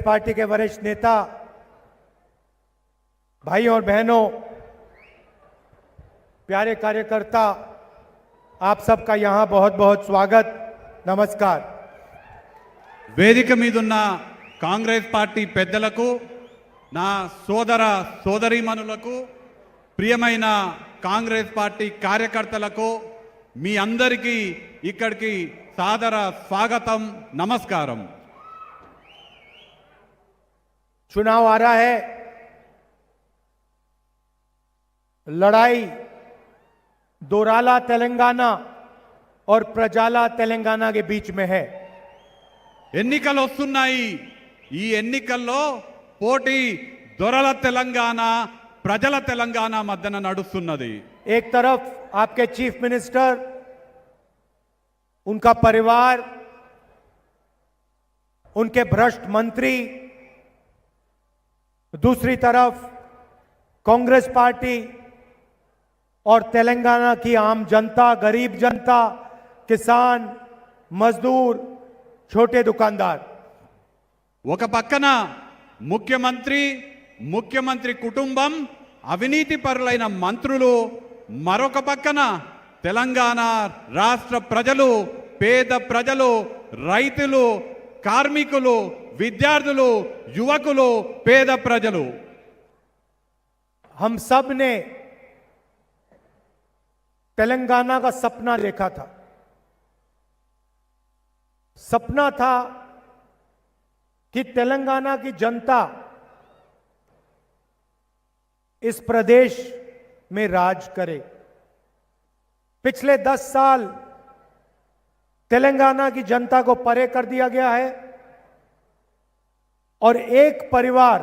Party के वरिष्ठ नेता, भाई और बहनों, प्यारे कार्यकर्ता, आप सबका यहां बहुत बहुत स्वागत, नमस्कार। వేదిక మీదున్న కాంగ్రెస్ పార్టీ పెద్దలకు, నా సోదర సోదరీమణులకు, ప్రియమైన కాంగ్రెస్ పార్టీ కార్యకర్తలకు మీ అందరికీ ఇక్కడికి సాదర స్వాగతం, నమస్కారం। चुनाव आ रहा है, लड़ाई दोराला तेलंगाना और प्रजाला तेलंगाना के बीच में है। ఎన్నికలు వస్తున్నాయి। ఈ ఎన్నికల్లో పోటీ దొరల తెలంగాణ, ప్రజల తెలంగాణ మధ్యన నడుస్తున్నది। एक तरफ आपके चीफ मिनिस्टर, उनका परिवार, उनके भ्रष्ट मंत्री, दूसरी तरफ कांग्रेस पार्टी और तेलंगाना की आम जनता, गरीब जनता, किसान, मजदूर, छोटे दुकानदार। ఒక పక్కన ముఖ్యమంత్రి కుటుంబం, అవినీతి పరులైన మంత్రులు, మరొక పక్కన తెలంగాణ రాష్ట్ర ప్రజలు, పేద ప్రజలు, రైతులు, కార్మికులు, విద్యార్థులు, యువకులు, పేద ప్రజలు। हम सब ने तेलंगाना का सपना देखा था। सपना था कि तेलंगाना की जनता इस प्रदेश में राज करे। पिछले 10 साल तेलंगाना की जनता को परे कर दिया गया है और एक परिवार,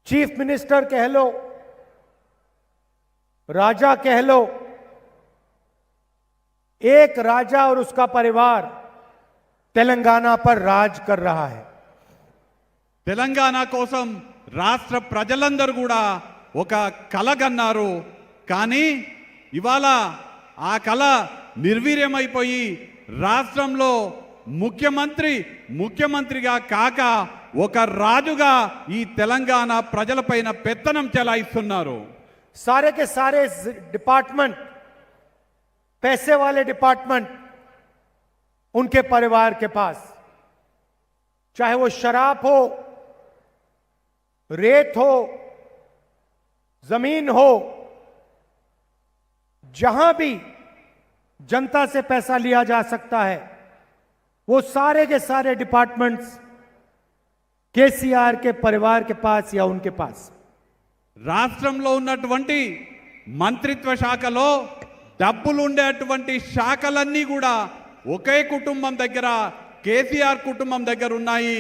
चीफ मिनिस्टर कह लो, राजा कह लो, एक राजा और उसका परिवार तेलंगाना पर राज कर रहा है। తెలంగాణ కోసం రాష్ట్ర ప్రజలందరూ కూడా ఒక కల కన్నారు। కానీ ఇవాళ ఆ కల నిర్వీర్యమైపోయి రాష్ట్రంలో ముఖ్యమంత్రిగా కాక ఒక రాజుగా ఈ తెలంగాణ ప్రజలపైన పెత్తనం చెలాయిస్తున్నారు। सारे के सारे डिपार्टमेंट, पैसे वाले डिपार्टमेंट उनके परिवार के पास, चाहे वो शराब हो, रेत हो, जमीन हो, जहां भी जनता से पैसा लिया जा सकता है, वो सारे के सारे डिपार्टमेंट्स केसीआर के परिवार के पास या उनके पास। రాష్ట్రంలో ఉన్నటువంటి మంత్రిత్వ శాఖలో డబ్బులు ఉండేటువంటి శాఖలన్నీ కూడా ఒకే కుటుంబం దగ్గర, కేసీఆర్ కుటుంబం దగ్గర ఉన్నాయి।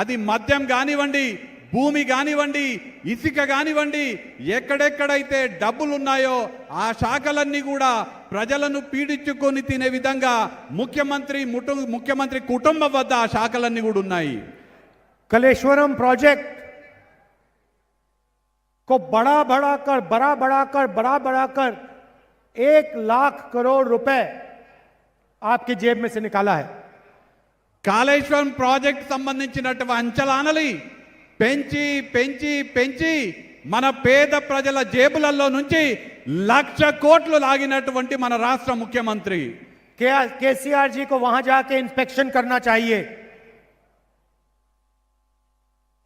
అది మద్యం కానివ్వండి, భూమి కానివ్వండి, ఇసుక కానివ్వండి, ఎక్కడెక్కడైతే డబ్బులు ఉన్నాయో ఆ శాఖలన్నీ కూడా ప్రజలను పీడించుకొని తినే విధంగా ముఖ్యమంత్రి కుటుంబం వద్ద ఆ శాఖలన్నీ కూడా ఉన్నాయి। कलेश्वरम प्रोजेक्ट को बड़ा बढ़ाकर 1 लाख करोड़ रुपए आपकी जेब में से निकाला है। కాళేశ్వరం ప్రాజెక్ట్ సంబంధించినటువంటి అంచనాలని పెంచి మన పేద ప్రజల జేబులలో నుంచి 1,00,000 కోట్లు లాగినటువంటి మన రాష్ట్ర ముఖ్యమంత్రి केसीआर जी को वहां जाके इंस्पेक्शन करना चाहिए।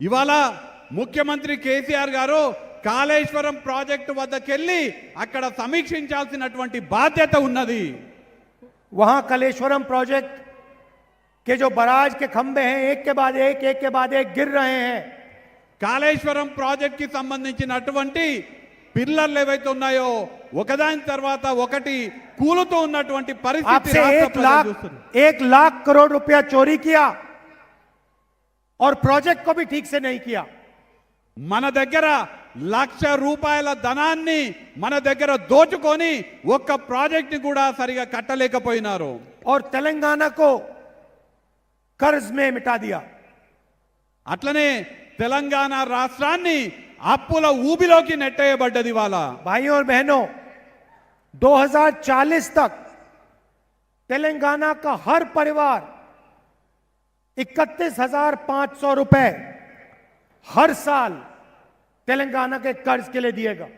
ఇవాళ ముఖ్యమంత్రి కేసీఆర్ గారు కాళేశ్వరం ప్రాజెక్టు వద్దకెళ్ళి అక్కడ సమీక్షించాల్సినటువంటి బాధ్యత ఉన్నది। वहां कलेश्वरम प्रोजेक्ट के जो बराज के खंभे हैं, एक के बाद एक गिर रहे हैं। కాళేశ్వరం ప్రాజెక్ట్ కి సంబంధించినటువంటి పిల్లర్లు ఏవైతే ఉన్నాయో ఒకదాని తర్వాత ఒకటి కూలుతూ ఉన్నటువంటి పరిస్థితి आपसे 1 लाख करोड़ रुपया चोरी किया और प्रोजेक्ट को भी ठीक से नहीं किया। మన దగ్గర 1,00,000 రూపాయల ధనాన్ని మన దగ్గర దోచుకొని ఒక్క ప్రాజెక్ట్ ని కూడా సరిగా కట్టలేకపోయినారు। और तेलंगाना को कर्ज में मिटा दिया। అట్లనే తెలంగాణ రాష్ట్రాన్ని అప్పుల ఊబిలోకి నెట్టేయబడ్డది। వాళ్ళ भाइयों और बहनों, 2040 तक तेलंगाना का हर परिवार 31,500 रुपए हर साल तेलंगाना के कर्ज के लिए दिएगा।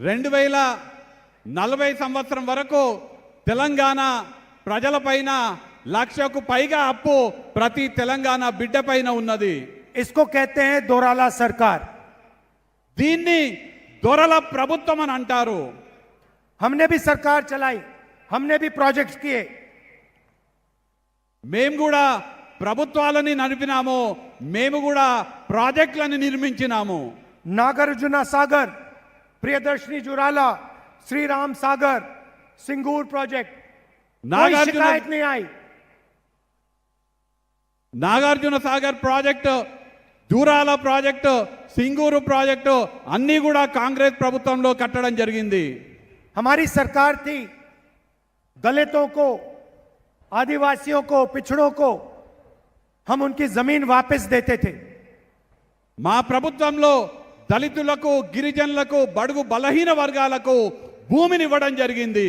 2040 సంవత్సరం వరకు తెలంగాణ ప్రజలపైన లక్షకు పైగా అప్పు ప్రతి తెలంగాణ బిడ్డపైన ఉన్నది। इसको कहते हैं दोराला सरकार। దీన్ని దొరల ప్రభుత్వం అని అంటారు। हमने भी सरकार चलाई, हमने भी प्रोजेक्ट्स किए। మేము కూడా ప్రభుత్వాలని నడిపినాము, మేము కూడా ప్రాజెక్టులను నిర్మించినాము। नागार्जुना सागर, प्रियदर्शनी जुराला, श्री राम सागर, सिंगूर प्रोजेक्ट, कोई शिकायत नहीं आई। నాగార్జున సాగర్ ప్రాజెక్టు, దూరాల ప్రాజెక్టు, సింగూరు ప్రాజెక్టు అన్నీ కూడా కాంగ్రెస్ ప్రభుత్వంలో కట్టడం జరిగింది। हमारी सरकार थी, दलितों को, आदिवासियों को, पिछड़ों को हम उनकी जमीन वापस देते थे। మా ప్రభుత్వంలో దళితులకు, గిరిజనులకు, బడుగు బలహీన వర్గాలకు భూమిని ఇవ్వడం జరిగింది।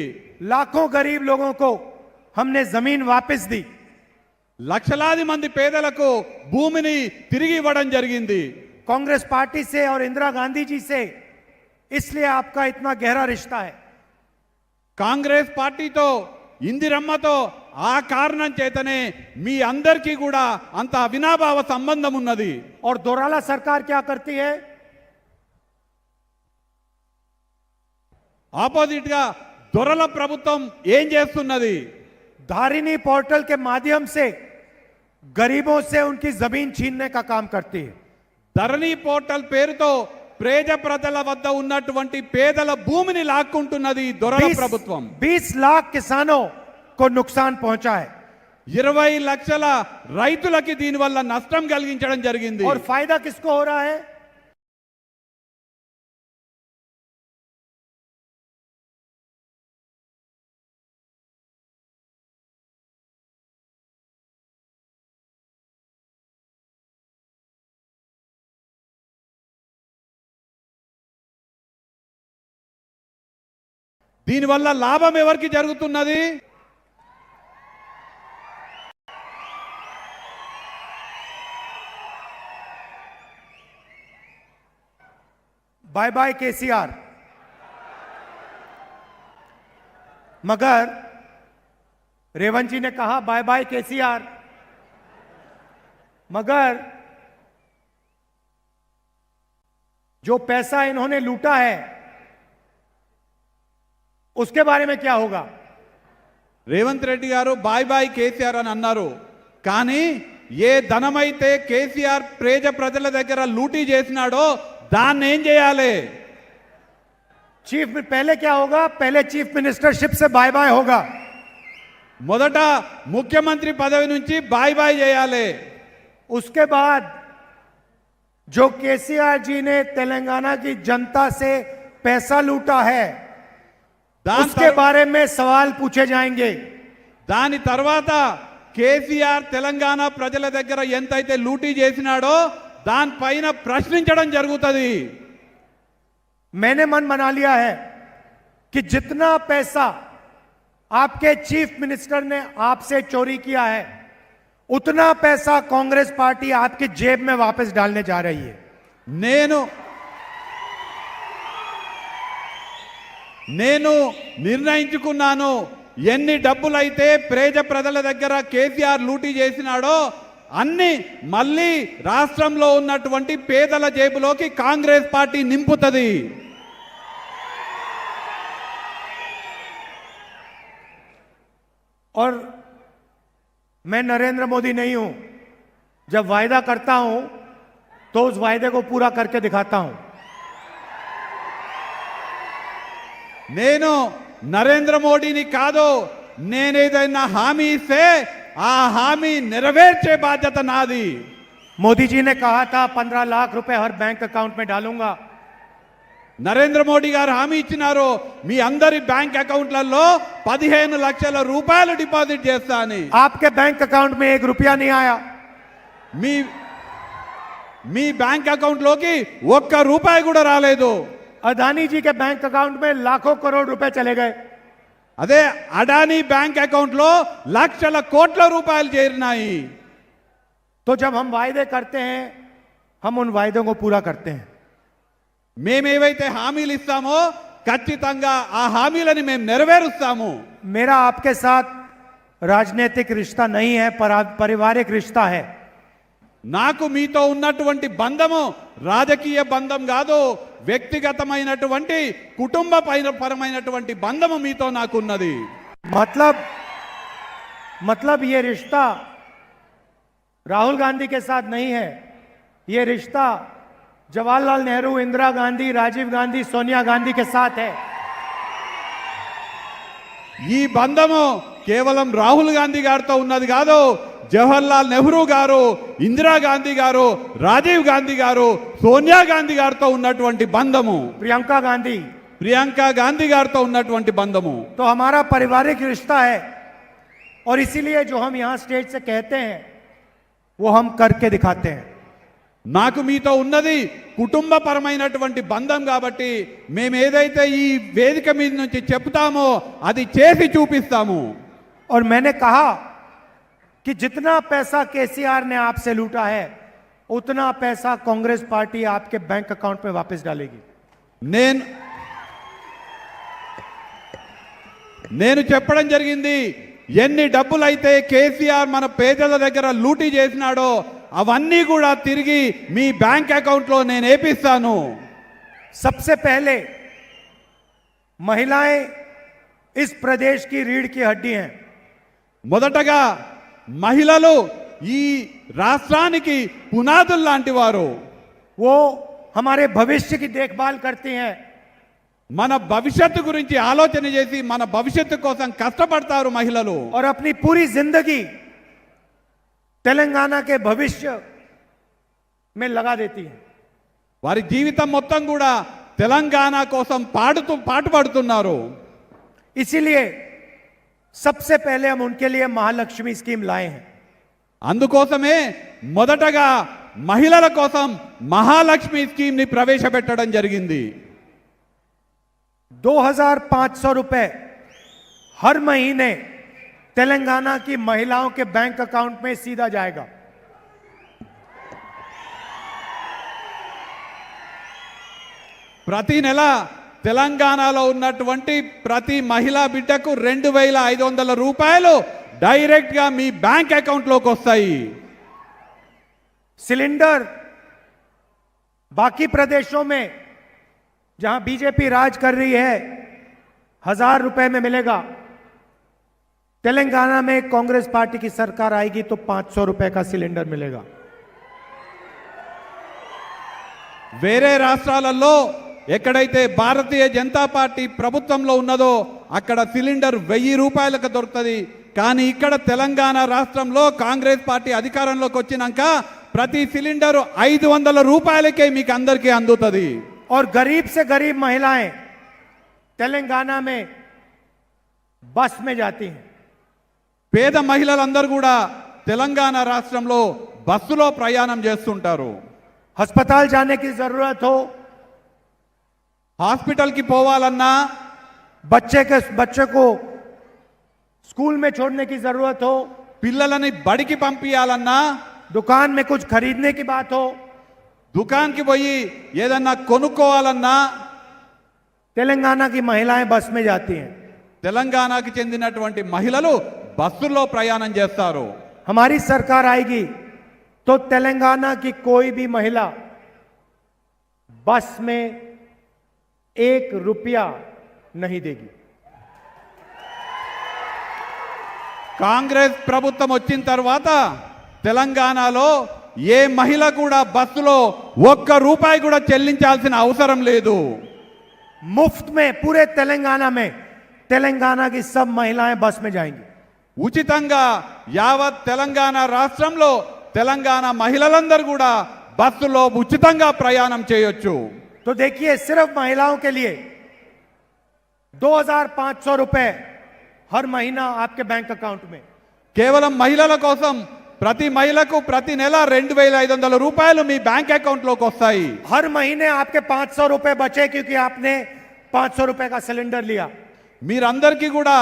लाखों गरीब लोगों को हमने जमीन वापस दी। లక్షలాది మంది పేదలకు భూమిని తిరిగి ఇవ్వడం జరిగింది। कांग्रेस पार्टी से और इंदिरा गांधी जी से इसलिए आपका इतना गहरा रिश्ता है। కాంగ్రెస్ పార్టీతో, ఇందిరమ్మతో ఆ కారణం చేతనే మీ అందరికీ కూడా అంత అవినాభావ సంబంధం ఉన్నది। और दोराला सरकार क्या करती है? ఆపోజిట్ గా దొరల ప్రభుత్వం ఏం చేస్తున్నది? धारिनी पोर्टल के माध्यम से गरीबों से उनकी जमीन छीनने का काम करती है। ధరణి పోర్టల్ పేరుతో పేద ప్రజల వద్ద ఉన్నటువంటి పేదల భూమిని లాక్కుంటున్నది ఈ దొరల ప్రభుత్వం। 20 लाख किसानों को नुकसान पहुंचा है 20 లక్షల రైతులకి దీని వల్ల నష్టం కలిగించడం జరిగింది। और फायदा किसको हो रहा है? దీని వల్ల లాభం ఎవరికి జరుగుతున్నది? Bye bye KCR. मगर रेवंत जी ने कहा बाय बाय केसीआर, मगर जो पैसा इन्होंने लूटा है उसके बारे में क्या होगा? రేవంత్ రెడ్డి గారు బాయ్ బాయ్ కేసీఆర్ అని అన్నారు, కానీ ఏ ధనమైతే కేసీఆర్ ప్రజల దగ్గర లూటీ చేసినాడో దాన్ని ఏం చేయాలి? चीफ में पहले क्या होगा? पहले चीफ मिनिस्टरशिप से बाय बाय होगा। మొదట ముఖ్యమంత్రి పదవి నుంచి బాయ్ బాయ్ చేయాలి। उसके बाद जो केसीआर जी ने तेलंगाना की जनता से पैसा लूटा है उसके बारे में सवाल पूछे जाएंगे। దాని తర్వాత కేసీఆర్ తెలంగాణ ప్రజల దగ్గర ఎంతైతే లూటీ చేసినాడో దానిపైన ప్రశ్నించడం జరుగుతుంది। मैंने मन बना लिया है कि जितना पैसा आपके चीफ मिनिस्टर ने आपसे चोरी किया है उतना पैसा कांग्रेस पार्टी आपकी जेब में वापस डालने जा रही है। నేను నిర్ణయించుకున్నాను, ఎన్ని డబ్బులైతే ప్రజల దగ్గర కేసీఆర్ లూటీ చేసినాడో అన్ని మళ్ళీ రాష్ట్రంలో ఉన్నటువంటి పేదల జేబులోకి కాంగ్రెస్ పార్టీ నింపుతుంది। और मैं नरेंद्र मोदी नहीं हूं, जब वायदा करता हूं तो उस वायदे को पूरा करके दिखाता हूं। నేను నరేంద్ర మోడీని కాదు, నేనేదైనా హామీ ఇస్తే ఆ హామీ నెరవేర్చే బాధ్యత నాది। मोदी जी ने कहा था 15 लाख रुपए हर बैंक अकाउंट में डालूंगा। నరేంద్ర మోడీ గారు హామీ ఇచ్చినారు, మీ అందరి బ్యాంక్ అకౌంట్లలో 15 లక్షల రూపాయలు డిపాజిట్ చేస్తా అని। आपके बैंक अकाउंट में 1 रुपया नहीं आया। మీ బ్యాంక్ అకౌంట్ లోకి 1 రూపాయి కూడా రాలేదు। अदानी जी के बैंक अकाउंट में लाखों करोड़ रुपए चले गए। అదే అడానీ బ్యాంక్ అకౌంట్ లో లక్షల కోట్ల రూపాయలు చేరినాయి. तो जब हम वायदे करते हैं हम उन वायदों को पूरा करते हैं. మేమేవైతే హామీలు ఇస్తామో ఖచ్చితంగా ఆ హామీలని మేము నెరవేరుస్తాము. मेरा आपके साथ राजनीतिक रिश्ता नहीं है, पारिवारिक रिश्ता है. నాకు మీతో ఉన్నటువంటి బంధము రాజకీయ బంధం కాదు, వ్యక్తిగతమైనటువంటి కుటుంబ పరమైనటువంటి బంధము మీతో నాకున్నది. मतलब ये रिश्ता राहुल गांधी के साथ नहीं है. ये रिश्ता जवाहरलाल नेहरू, इंदिरा गांधी, राजीव गांधी, सोनिया गांधी के साथ है. ఈ బంధము కేవలం రాహుల్ గాంధీ గారితో ఉన్నది కాదు, జవహర్లాల్ నెహ్రూ గారు, ఇందిరాగాంధీ గారు, రాజీవ్ గాంధీ గారు, సోనియా గాంధీ గారితో ఉన్నటువంటి బంధము, ప్రియాంక గాంధీ గారితో ఉన్నటువంటి బంధము. तो हमारा पारिवारिक रिश्ता है और इसीलिए जो हम यहां स्टेज से कहते हैं वो हम करके दिखाते हैं. నాకు మీతో ఉన్నది కుటుంబ పరమైనటువంటి బంధం కాబట్టి మేము ఏదైతే ఈ వేదిక మీద నుంచి చెప్తామో అది చేసి చూపిస్తాము. और मैंने कहा कि जितना पैसा केसीआर ने आपसे लूटा है उतना पैसा कांग्रेस पार्टी आपके बैंक अकाउंट में वापस डालेगी. నేను చెప్పడం జరిగింది, ఎన్ని డబ్బులైతే కేసీఆర్ మన పేదల దగ్గర లూటీ చేసినాడో అవన్నీ కూడా తిరిగి మీ బ్యాంక్ అకౌంట్ లో నేను వేపిస్తాను. सबसे पहले महिलाएं इस प्रदेश की रीढ़ की हड्डी हैं. మొదటగా మహిళలు ఈ రాష్ట్రానికి పునాదులు లాంటి వారు. वो हमारे भविष्य की देखभाल करती हैं. మన భవిష్యత్తు గురించి ఆలోచన చేసి మన భవిష్యత్తు కోసం కష్టపడతారు మహిళలు. और अपनी पूरी जिंदगी तेलंगाना के भविष्य में लगा देती है. వారి జీవితం మొత్తం కూడా తెలంగాణ కోసం పాటుపడుతున్నారు. इसीलिए सबसे पहले हम उनके लिए महालक्ष्मी स्कीम लाए हैं. అందుకోసమే మొదటగా మహిళల కోసం మహాలక్ష్మి స్కీమ్ ని ప్రవేశపెట్టడం జరిగింది. 2500 रुपए हर महीने तेलंगाना की महिलाओं के बैंक अकाउंट में सीधा जाएगा. ప్రతి నెల తెలంగాణలో ఉన్నటువంటి ప్రతి మహిళా బిడ్డకు 2500 రూపాయలు డైరెక్ట్ గా మీ బ్యాంక్ అకౌంట్ లోకి వస్తాయి. सिलेंडर बाकी प्रदेशों में जहां बीजेपी राज कर रही है 1000 रुपए में मिलेगा. तेलंगाना में कांग्रेस पार्टी की सरकार आएगी तो 500 रुपए का सिलेंडर मिलेगा. వేరే రాష్ట్రాలలో ఎక్కడైతే భారతీయ జనతా పార్టీ ప్రభుత్వంలో ఉన్నదో అక్కడ సిలిండర్ 1000 రూపాయలకు దొరుకుతుంది. కానీ ఇక్కడ తెలంగాణ రాష్ట్రంలో కాంగ్రెస్ పార్టీ అధికారంలోకి వచ్చినాక ప్రతి సిలిండర్ 500 రూపాయలకే మీకు అందరికీ అందుతుంది. और गरीब से गरीब महिलाएं तेलंगाना में बस में जाती हैं. పేద మహిళలందరూ కూడా తెలంగాణ రాష్ట్రంలో బస్సులో ప్రయాణం చేస్తుంటారు. अस्पताल जाने की जरूरत हो, హాస్పిటల్కి పోవాలన్నా, बच्चे को स्कूल में छोड़ने की जरूरत हो, పిల్లలని బడికి పంపించాలన్నా, दुकान में कुछ खरीदने की बात हो, దుకాణానికి పోయి ఏదన్నా కొనుక్కోవాలన్నా तेलंगाना की महिलाएं बस में जाती हैं. తెలంగాణకి చెందినటువంటి మహిళలు బస్సుల్లో ప్రయాణం చేస్తారు. हमारी सरकार आएगी तो तेलंगाना की कोई भी महिला बस में 1 रुपया नहीं देगी. కాంగ్రెస్ ప్రభుత్వం వచ్చిన తర్వాత తెలంగాణలో ఏ మహిళ కూడా బస్సులో 1 రూపాయి కూడా చెల్లించాల్సిన అవసరం లేదు. मुफ्त में पूरे तेलंगाना में तेलंगाना की सब महिलाएं बस में जाएंगी. ఉచితంగా యావత్ తెలంగాణ రాష్ట్రంలో తెలంగాణ మహిళలందరూ కూడా బస్సులో ఉచితంగా ప్రయాణం చేయొచ్చు. तो देखिए सिर्फ महिलाओं के लिए 2500 रुपए हर महीना आपके बैंक अकाउंट में. కేవలం మహిళల కోసం ప్రతి మహిళకు ప్రతి నెల 2500 రూపాయలు మీ బ్యాంక్ అకౌంట్ లోకి వస్తాయి. हर महीने आपके 500 रुपए बचे क्योंकि आपने 500 रुपए का सिलेंडर लिया. మీరందరికీ కూడా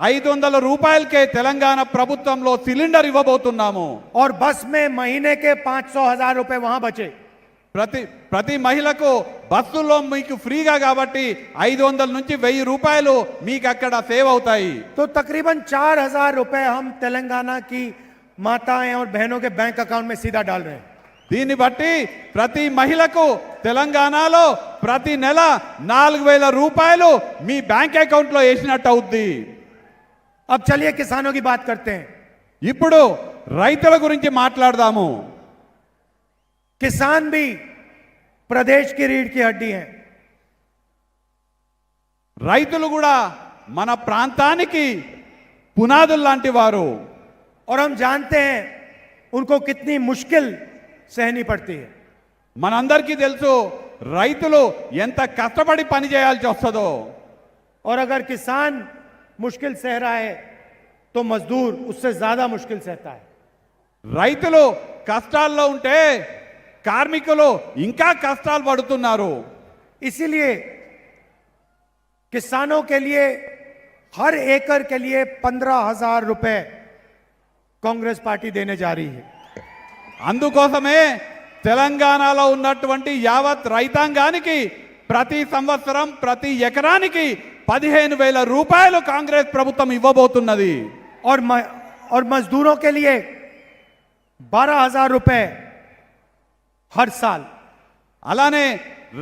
500 రూపాయలకే తెలంగాణ ప్రభుత్వంలో సిలిండర్ ఇవ్వబోతున్నాము. और बस में महीने के 500,000 रुपए वहां बचे. ప్రతి మహిళకు బస్సుల్లో మీకు ఫ్రీగా కాబట్టి 500 నుంచి 1000 రూపాయలు మీకు అక్కడ సేవ్ అవుతాయి. तो तकरीबन 4,000 रुपए हम तेलंगाना की माताएं और बहनों के बैंक अकाउंट में सीधा डाल रहे हैं. దీన్ని బట్టి ప్రతి మహిళకు తెలంగాణలో ప్రతి నెల 4,000 రూపాయలు మీ బ్యాంక్ అకౌంట్ లో వేసినట్టు అవుద్ది. अब चलिए किसानों की बात करते हैं. ఇప్పుడు రైతుల గురించి మాట్లాడదాము. किसान भी प्रदेश की रीढ़ की हड्डी हैं. రైతులు కూడా మన ప్రాంతానికి పునాదులు లాంటి వారు. और हम जानते हैं उनको कितनी मुश्किल सहनी पड़ती है. మనందరికీ తెలుసు రైతులు ఎంత కష్టపడి పని చేయాల్సి వస్తుందో. और अगर किसान मुश्किल सह रहा है तो मजदूर उससे ज्यादा मुश्किल सहता है. రైతులు కష్టాల్లో ఉంటే కార్మికులు ఇంకా కష్టాలు పడుతున్నారు. इसीलिए किसानों के लिए हर एकड़ के लिए 15,000 रुपए कांग्रेस पार्टी देने जा रही है. అందుకోసమే తెలంగాణలో ఉన్నటువంటి యావత్ రైతాంగానికి ప్రతి సంవత్సరం ప్రతి ఎకరానికి 15,000 రూపాయలు కాంగ్రెస్ ప్రభుత్వం ఇవ్వబోతున్నది. और मजदूरों के लिए 12,000 रुपए हर साल. అలానే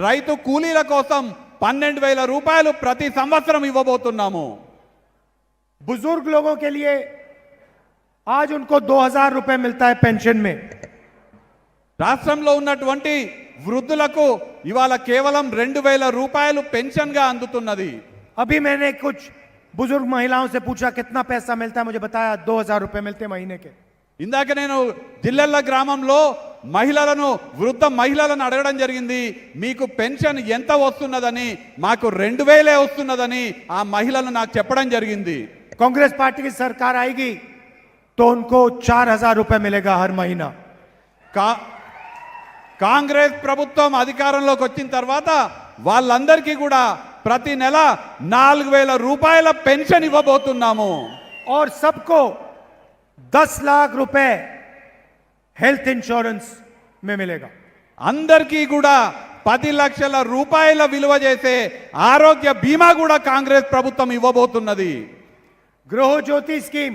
రైతు కూలీల కోసం 12,000 రూపాయలు ప్రతి సంవత్సరం ఇవ్వబోతున్నాము. बुजुर्ग लोगों के लिए आज उनको 2,000 रुपए मिलता है पेंशन में. రాష్ట్రంలో ఉన్నటువంటి వృద్ధులకు ఇవాళ కేవలం 2,000 రూపాయలు పెన్షన్ గా అందుతున్నది. अभी मैंने कुछ बुजुर्ग महिलाओं से पूछा कितना पैसा मिलता है, मुझे बताया 2,000 रुपए मिलते महीने के. ఇందాక నేను జిల్లెళ్ళ గ్రామంలో వృద్ధ మహిళలను అడగడం జరిగింది. మీకు పెన్షన్ ఎంత వస్తున్నదని. మాకు 2,000 వస్తున్నదని ఆ మహిళలు నాకు చెప్పడం జరిగింది. कांग्रेस पार्टी की सरकार आएगी तो उनको 4,000 रुपए मिलेगा हर महीना. కాంగ్రెస్ ప్రభుత్వం అధికారంలోకి వచ్చిన తర్వాత వాళ్ళందరికీ కూడా ప్రతి నెల 4,000 రూపాయల పెన్షన్ ఇవ్వబోతున్నాము. और सबको 10 लाख रुपए हेल्थ इंश्योरेंस में मिलेगा. అందరికీ కూడా 10 లక్షల రూపాయల విలువ చేసే ఆరోగ్య బీమా కూడా కాంగ్రెస్ ప్రభుత్వం ఇవ్వబోతున్నది. गृह ज्योति स्कीम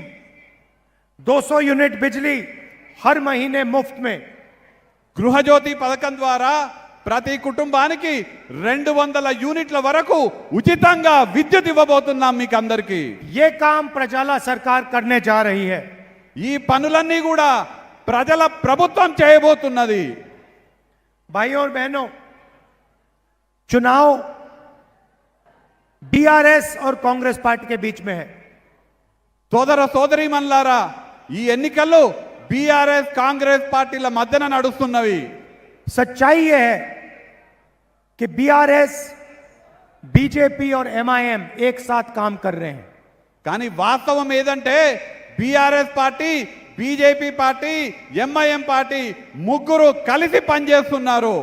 200 यूनिट बिजली हर महीने मुफ्त में. గృహజ్యోతి పథకం ద్వారా ప్రతి కుటుంబానికి 200 యూనిట్ల వరకు ఉచితంగా విద్యుత్ ఇవ్వబోతున్నాం మీకు అందరికీ. ये काम प्रजाला सरकार करने जा रही है. ఈ పనులన్నీ కూడా ప్రజల ప్రభుత్వం చేయబోతున్నది. भाइयों और बहनों, चुनाव बीआरएस और कांग्रेस पार्टी के बीच में है. సోదర సోదరీమణులారా, ఈ ఎన్నికలు బీఆర్ఎస్ కాంగ్రెస్ పార్టీల మధ్యన నడుస్తున్నవి. सच्चाई ये है कि बीआरएस, बीजेपी और एमआईएम एक साथ काम कर रहे हैं. కానీ వాస్తవం ఏదంటే BRS party, BJP party, MIM party ముగ్గురు కలిసి పనిచేస్తున్నారు.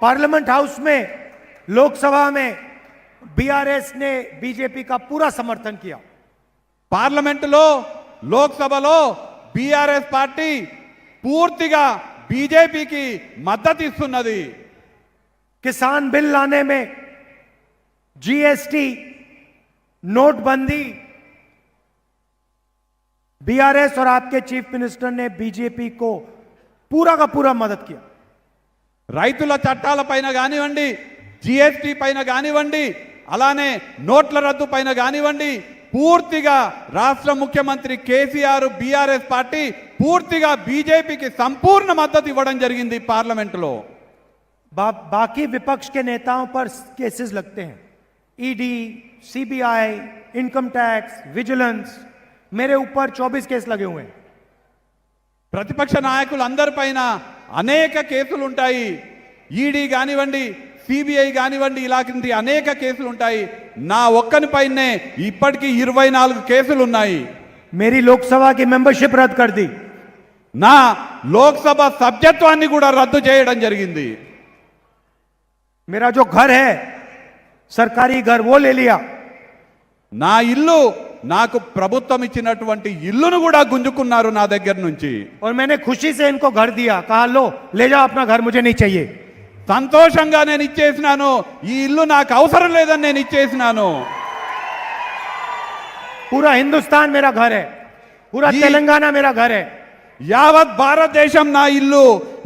पार्लियामेंट हाउस में, लोकसभा में बीआरएस ने बीजेपी का पूरा समर्थन किया. పార్లమెంటులో, లోక్సభలో బీఆర్ఎస్ పార్టీ పూర్తిగా బీజేపీకి మద్దతు ఇస్తున్నది. किसान बिल लाने में, जीएसटी, नोटबंदी, बीआरएस और आपके चीफ मिनिस्टर ने बीजेपी को पूरा का पूरा मदद किया. రైతుల చట్టాల పైన కానివ్వండి, జిఎస్టీ పైన కానివ్వండి, అలానే నోట్ల రద్దు పైన కానివ్వండి, పూర్తిగా రాష్ట్ర ముఖ్యమంత్రి కేసీఆర్, బీఆర్ఎస్ పార్టీ పూర్తిగా బీజేపీకి సంపూర్ణ మద్దతు ఇవ్వడం జరిగింది పార్లమెంటులో. बाकी विपक्ष के नेताओं पर केसेस लगते हैं. ED, CBI, income tax, vigilance, मेरे ऊपर 24 केस लगे हुए हैं. ప్రతిపక్ష నాయకులందరిపైన అనేక కేసులు ఉంటాయి. ఈడీ కానివ్వండి, సిబిఐ కానివ్వండి, ఇలాంటి అనేక కేసులు ఉంటాయి. నా ఒక్కనిపైనే ఇప్పటికీ 24 కేసులు ఉన్నాయి. मेरी लोकसभा की मेंबरशिप रद्द कर दी. నా లోక్సభ సభ్యత్వాన్ని కూడా రద్దు చేయడం జరిగింది. मेरा जो घर है, सरकारी घर, वो ले लिया. నా ఇల్లు నాకు ప్రభుత్వం ఇచ్చినటువంటి ఇల్లును కూడా గుంజుకున్నారు నా దగ్గర నుంచి. और मैंने खुशी से इनको घर दिया, कहा लो ले जाओ अपना घर, मुझे नहीं चाहिए. సంతోషంగా నేను ఇచ్చేసినాను. ఈ ఇల్లు నాకు అవసరం లేదని నేను ఇచ్చేసినాను. पूरा हिंदुस्तान मेरा घर है, पूरा तेलंगाना मेरा घर है. యావత్ భారతదేశం నా ఇల్లు,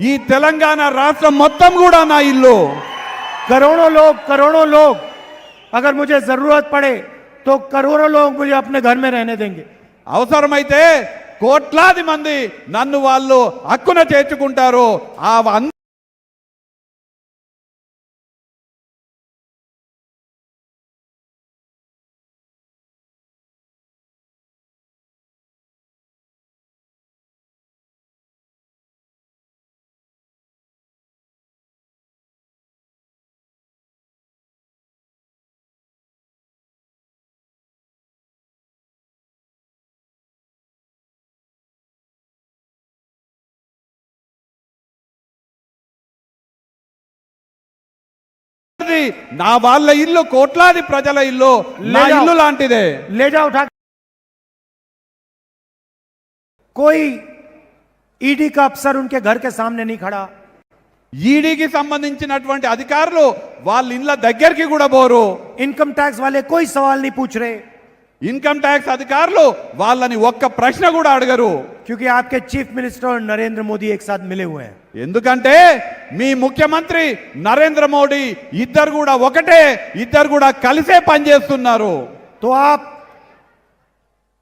ఈ తెలంగాణ రాష్ట్రం మొత్తం కూడా నా ఇల్లు. करोड़ों लोग अगर मुझे जरूरत पड़े तो करोड़ों लोग मुझे अपने घर में रहने देंगे. అవసరమైతే కోట్లాది మంది నన్ను వాళ్ళు హక్కున చేర్చుకుంటారు. ఆ నా వాళ్ళ ఇల్లు కోట్లాది ప్రజల ఇల్లు, నా ఇల్లు లాంటిదే. ले जाओ उठा. कोई ईडी का अफसर उनके घर के सामने नहीं खड़ा. ఈడీకి సంబంధించినటువంటి అధికారులు వాళ్ళ ఇళ్ళ దగ్గరికి కూడా పోరు. इनकम टैक्स वाले कोई सवाल नहीं पूछ रहे, ఇన్కమ్ ట్యాక్స్ అధికారులు వాళ్ళని ఒక్క ప్రశ్న కూడా అడగరు. क्योंकि आपके चीफ मिनिस्टर और नरेंद्र मोदी एक साथ मिले हुए हैं. ఎందుకంటే మీ ముఖ్యమంత్రి నరేంద్ర మోడీ ఇద్దరు కూడా ఒకటే, ఇద్దరు కూడా కలిసే పనిచేస్తున్నారు. तो आप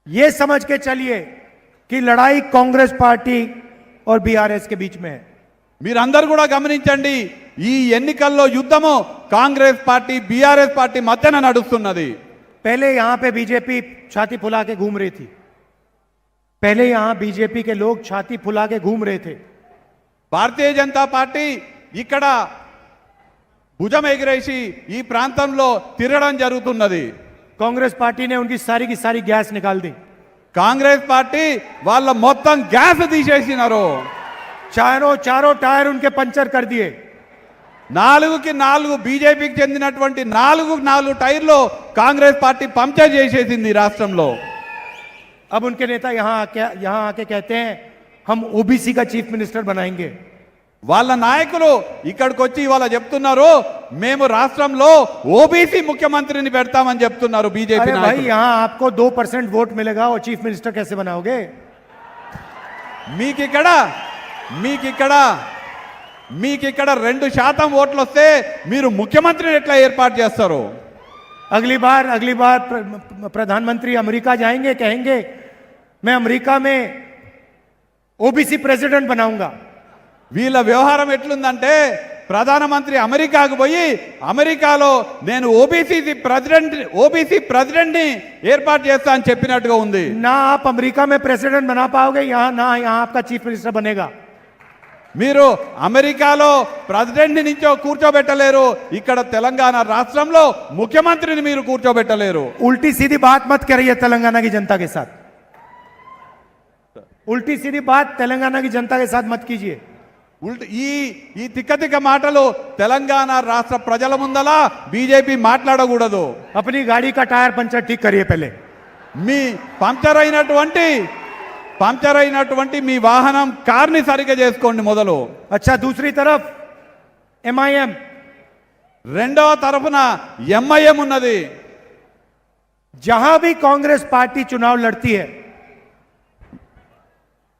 ये समझ के चलिए कि लड़ाई कांग्रेस पार्टी और बीआरएस के बीच में है. మీరందరూ కూడా గమనించండి, ఈ ఎన్నికల్లో యుద్ధము కాంగ్రెస్ పార్టీ బీఆర్ఎస్ పార్టీ మధ్యన నడుస్తున్నది. पहले यहां पे बीजेपी छाती फुला के घूम रही थी, पहले यहां बीजेपी के लोग छाती फुला के घूम रहे थे. భారతీయ జనతా పార్టీ ఇక్కడ భుజం ఎగిరేసి ఈ ప్రాంతంలో తిరగడం జరుగుతున్నది. कांग्रेस पार्टी ने उनकी सारी की सारी गैस निकाल दी. కాంగ్రెస్ పార్టీ వాళ్ళ మొత్తం గ్యాస్ తీసేసినారు. चारों टायर उनके पंचर कर दिए. 4కి 4 బీజేపీకి చెందినటువంటి 4 టైర్లు కాంగ్రెస్ పార్టీ పంక్చర్ చేసేసింది రాష్ట్రంలో. अब उनके नेता यहां आके कहते हैं हम ओबीसी का चीफ मिनिस्टर बनाएंगे. వాళ్ళ నాయకులు ఇక్కడికి వచ్చి ఇవాళ చెప్తున్నారు మేము రాష్ట్రంలో ఓబీసీ ముఖ్యమంత్రిని పెడతామని చెప్తున్నారు బీజేపీ अरे भाई నాయకులు. यहां आपको 2% वोट मिलेगा और चीफ मिनिस्टर कैसे बनाओगे? మీకిక్కడ 2% ఓట్లు వస్తే మీరు ముఖ్యమంత్రిని ఎట్లా ఏర్పాటు చేస్తారు? अगली बार प्रधानमंत्री अमेरिका जाएंगे, कहेंगे मैं अमेरिका में ओबीसी प्रेसिडेंट बनाऊंगा. వీళ్ళ వ్యవహారం ఎట్లుందంటే ప్రధానమంత్రి అమెరికాకు పోయి అమెరికాలో నేను ఓబీసీ ప్రెసిడెంట్ ని ఏర్పాటు చేస్తా అని చెప్పినట్టుగా ఉంది. ना आप अमेरिका में प्रेसिडेंट बना पाओगे, यहाँ आपका चीफ मिनिस्टर बनेगा. మీరు అమెరికాలో ప్రెసిడెంట్ నుంచో కూర్చోబెట్టలేరు, ఇక్కడ తెలంగాణ రాష్ట్రంలో ముఖ్యమంత్రిని మీరు కూర్చోబెట్టలేరు. उल्टी सीधी बात मत करिए तेलंगाना की जनता के साथ, उल्टी सीधी बात तेलंगाना की जनता के साथ मत कीजिए. ఈ తిక్క మాటలు తెలంగాణ రాష్ట్ర ప్రజల ముందల బీజేపీ మాట్లాడకూడదు. अपनी गाड़ी का टायर पंचर ठीक करिए पहले. మీ పంక్చర్ అయినటువంటి మీ వాహనం కార్ని సరిగ్గా చేసుకోండి మొదలు. अच्छा, दूसरी तरफ MIM, రెండవ తరఫున ఎంఐఎం ఉన్నది. जहां भी कांग्रेस पार्टी चुनाव लड़ती है,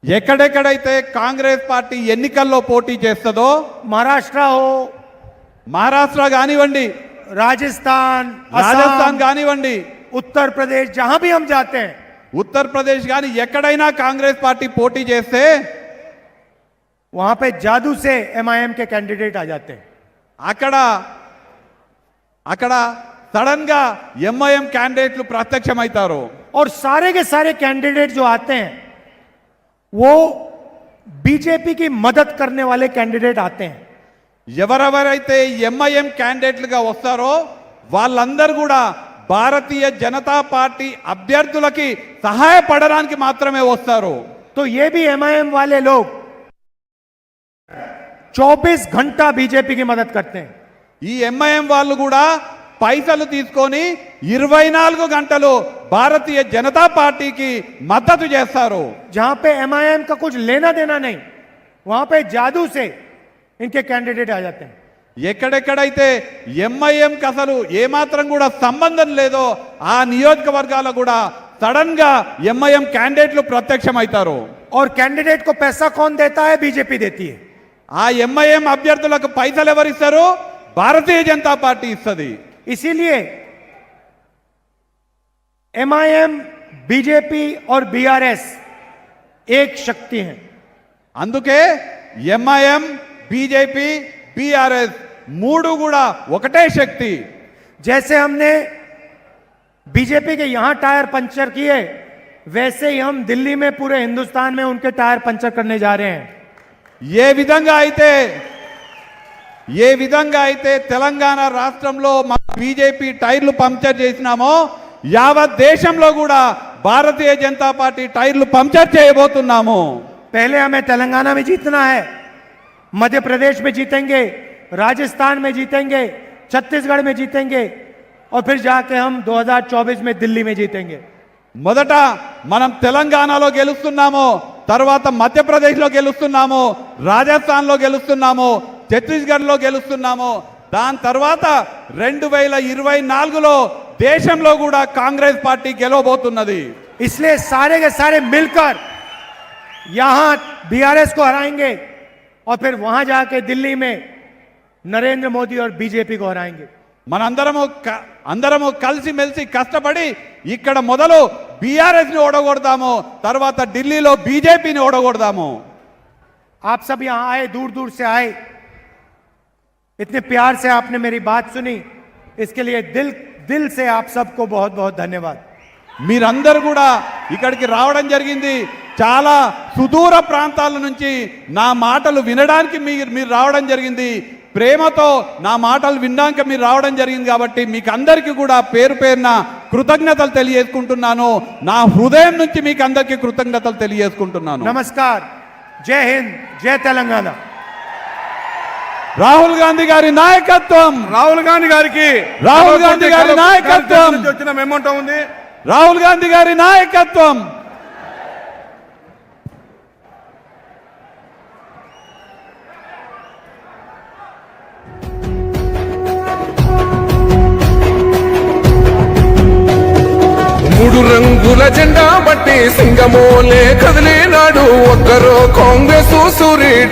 ఎక్కడెక్కడైతే కాంగ్రెస్ పార్టీ ఎన్నికల్లో పోటీ చేస్తుందో, మహారాష్ట్ర కానివ్వండి, రాజస్థాన్ కానివ్వండి, उत्तर प्रदेश, जहां भी हम जाते हैं, ఉత్తరప్రదేశ్ కానీ ఎక్కడైనా కాంగ్రెస్ పార్టీ పోటీ చేస్తే वहां पे जादू से MIM के कैंडिडेट आ जाते हैं. అక్కడ సడన్ గా ఎంఐఎం క్యాండిడేట్లు ప్రత్యక్షమవుతారు. और सारे के सारे कैंडिडेट जो आते हैं वो बीजेपी की मदद करने वाले कैंडिडेट आते हैं. ఎవరెవరైతే ఎంఐఎం క్యాండిడేట్లుగా వస్తారో వాళ్ళందరూ కూడా భారతీయ జనతా పార్టీ అభ్యర్థులకి సహాయపడడానికి మాత్రమే వస్తారు. तो ये भी MIM वाले लोग 24 घंटा बीजेपी की मदद करते हैं. ఈ ఎంఐఎం వాళ్ళు కూడా పైసలు తీసుకొని 24 గంటలు భారతీయ జనతా పార్టీకి మద్దతు చేస్తారు. जहां पे एमआईएम का कुछ लेना देना नहीं, वहां पे जादू से इनके कैंडिडेट आ जाते हैं. ఎక్కడెక్కడైతే ఎంఐఎంకి అసలు ఏమాత్రం కూడా సంబంధం లేదో ఆ నియోజకవర్గాల కూడా సడన్ గా ఎంఐఎం క్యాండిడేట్లు ప్రత్యక్షమవుతారు. और कैंडिडेट को पैसा कौन देता है? बीजेपी देती है. ఆ ఎంఐఎం అభ్యర్థులకు పైసలు ఎవరిస్తారు? భారతీయ జనతా పార్టీ ఇస్తుంది. इसीलिए एमआईएम, बीजेपी और बीआरएस एक शक्ति है. అందుకే ఎంఐఎం, బీజేపీ, బీఆర్ఎస్ మూడు కూడా ఒకటే శక్తి. जैसे हमने बीजेपी के यहां टायर पंचर किए, वैसे ही हम दिल्ली में पूरे हिंदुस्तान में उनके टायर पंचर करने जा रहे हैं. ఏ విధంగా అయితే తెలంగాణ రాష్ట్రంలో మా బీజేపీ టైర్లు పంక్చర్ చేసినామో యావత్ దేశంలో కూడా భారతీయ జనతా పార్టీ టైర్లు పంక్చర్ చేయబోతున్నాము. पहले हमें तेलंगाना में जीतना है, मध्य प्रदेश में जीतेंगे, राजस्थान में जीतेंगे, छत्तीसगढ़ में जीतेंगे और फिर जाके हम 2024 में दिल्ली में जीतेंगे. మొదట మనం తెలంగాణలో గెలుస్తున్నాము, తర్వాత మధ్యప్రదేశ్లో గెలుస్తున్నాము, రాజస్థాన్లో గెలుస్తున్నాము, ఛత్తీస్గఢ్లో గెలుస్తున్నాము. దాని తర్వాత 2024లో దేశంలో కూడా కాంగ్రెస్ పార్టీ గెలవబోతున్నది. इसलिए सारे के सारे मिलकर यहां बीआरएस को हराएंगे और फिर वहां जाके दिल्ली में नरेंद्र मोदी और बीजेपी को हराएंगे. అందరము కలిసిమెలిసి కష్టపడి ఇక్కడ మొదలు బీఆర్ఎస్ ని ఓడగొడదాము, తర్వాత ఢిల్లీలో బీజేపీని ఓడగొడదాము. आप सब यहां आए, दूर दूर से आए, इतने प्यार से आपने मेरी बात सुनी, इसके लिए दिल से आप सबको बहुत बहुत धन्यवाद. మీరందరూ కూడా ఇక్కడికి రావడం జరిగింది. చాలా సుదూర ప్రాంతాల నుంచి నా మాటలు వినడానికి మీరు రావడం జరిగింది. ప్రేమతో నా మాటలు వినడానికి మీరు రావడం జరిగింది. కాబట్టి మీకు అందరికీ కూడా పేరు పేరున కృతజ్ఞతలు తెలియజేసుకుంటున్నాను. నా హృదయం నుంచి మీకు అందరికీ కృతజ్ఞతలు తెలియజేసుకుంటున్నాను. नमस्कार, जय हिंद, जय तेलंगाना. రాహుల్ గాంధీ గారి నాయకత్వం, రాహుల్ గాంధీ గారికి నాయకత్వం, వచ్చిన మెమోంటో ఉంది. రాహుల్ గాంధీ గారి నాయకత్వం. మూడు రంగుల జెండా బట్టి సింగమోలే కదిలినాడు ఒక్కరో కాంగ్రెస్ సూర్యుడు.